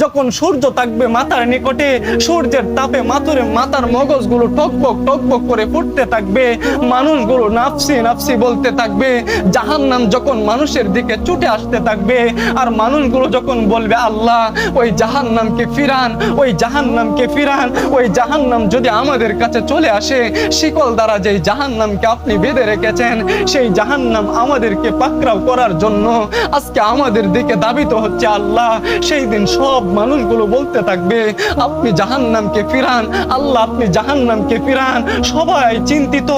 যখন সূর্য থাকবে মাথার নিকটে, সূর্যের তাপে মাথার মগজগুলো টকবক টকবক করে ফুটতে থাকবে, মানুষগুলো নাফসি নাফসি বলতে থাকবে। জাহান্নাম যখন মানুষের দিকে ছুটে আসতে থাকবে, আর মানুষগুলো যখন বলবে আল্লাহ ওই জাহান্নামকে ফিরান, ওই জাহান্নামকে ফিরান, ওই জাহান্নাম যদি আমাদের কাছে চলে আসে, শিকল দ্বারা যেই জাহান্নামকে আপনি বেঁধে রেখেছেন, সেই জাহান্নাম আমাদেরকে পাকড়াও করার জন্য আজকে আমাদের দিকে দাবিত হচ্ছে আল্লাহ। সেই দিন সব মানুষগুলো বলতে থাকবে আপনি জাহান্নামকে ফিরান, আল্লাহ আপনি জাহান্নামকে ফিরান। সবাই চিন্তিত,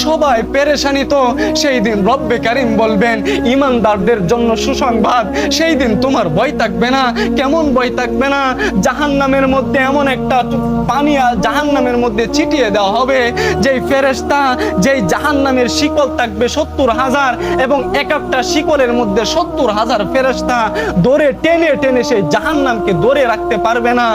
সবাই পেরেশানিত। সেই দিন রব্বে কারীম বলবেন ঈমানদারদের জন্য সুসংবাদ, সেই দিন তোমার ভয় থাকবে না। কেমন ভয় থাকবে না? জাহান্নামের মধ্যে এমন একটা পানি জাহান্নামের মধ্যে ছিটিয়ে দেওয়া হবে, যেই ফেরেশতা, যেই জাহান্নামের শিকল থাকবে 70,000, এবং এক একটা শিকলের মধ্যে 70,000 ফেরেশতা ধরে টেনে টেনে সেই জাহান্নামকে ধরে রাখতে পারবে না।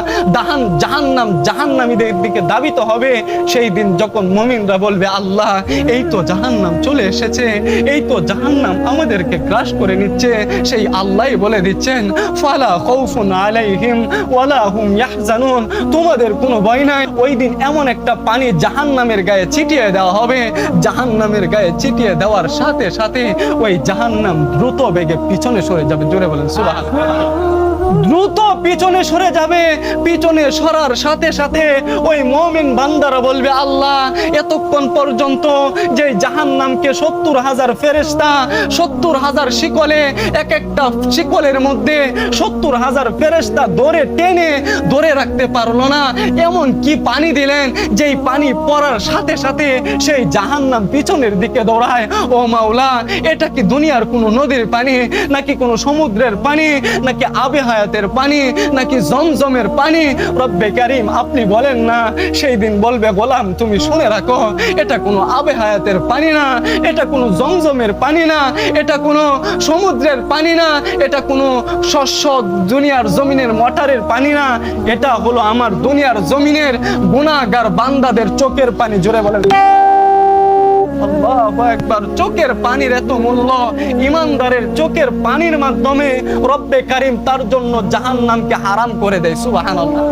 জাহান্নামীদের দিকে দাবিত হবে। সেই দিন যখন মুমিনরা বলবে আল্লাহ এই তো জাহান্নাম চলে এসেছে, এই তো জাহান্নাম আমাদেরকে গ্রাস করে নিচ্ছে, সেই আল্লাহই বলে দিচ্ছেন ফালা খাউফুন আলাইহিম ওয়ালা হুম ইয়াহজানুন, তোমাদের কোনো ভয় নাই। ওই দিন এমন একটা পানি জাহান্নামের গায়ে ছিটিয়ে দেওয়া হবে, জাহান্নামের গায়ে ছিটিয়ে দেওয়ার সাথে সাথে ওই জাহান্নাম দ্রুত বেগে পিছনে সরে যাবে। জোরে বলেন সুবহানাল্লাহ। দ্রুত পিছনে সরে যাবে। পিছনে সরার সাথে সাথে ওই মুমিন বান্দারা বলবে আল্লাহ এতক্ষণ পর্যন্ত যে জাহান্নামকে 70,000 ফেরেশতা 70,000 শিকলে, এক একটা শিকলের মধ্যে 70,000 ফেরেশতা ধরে রাখতে পারলো না, এমন কি পানি দিলেন যেই পানি পড়ার সাথে সাথে সেই জাহান্নাম পিছনের দিকে দৌড়ায়। ও মাওলা, এটা কি দুনিয়ার কোনো নদীর পানি, নাকি কোনো সমুদ্রের পানি, নাকি আবে হায়াতের পানি, নাকি জমজমের পানি? রব্বে কারীম আপনি বলেন না। সেই দিন বলবে গোলাম তুমি শুনে রাখো, এটা কোনো আবে হায়াতের পানি না, এটা কোনো জমজমের পানি না, এটা কোনো সমুদ্রের পানি না, এটা কোনো শস্য দুনিয়ার জমিনের মোটরের পানি না, এটা হলো আমার দুনিয়ার জমিনের গুনাহগার বান্দাদের চোখের পানি। জোরে বলেন আল্লাহু আকবার। চোখের পানির এত মূল্য, ঈমানদারের চোখের পানির মাধ্যমে রব্বে কারীম তার জন্য জাহান্নামকে হারাম করে দেয়। সুবহানাল্লাহ।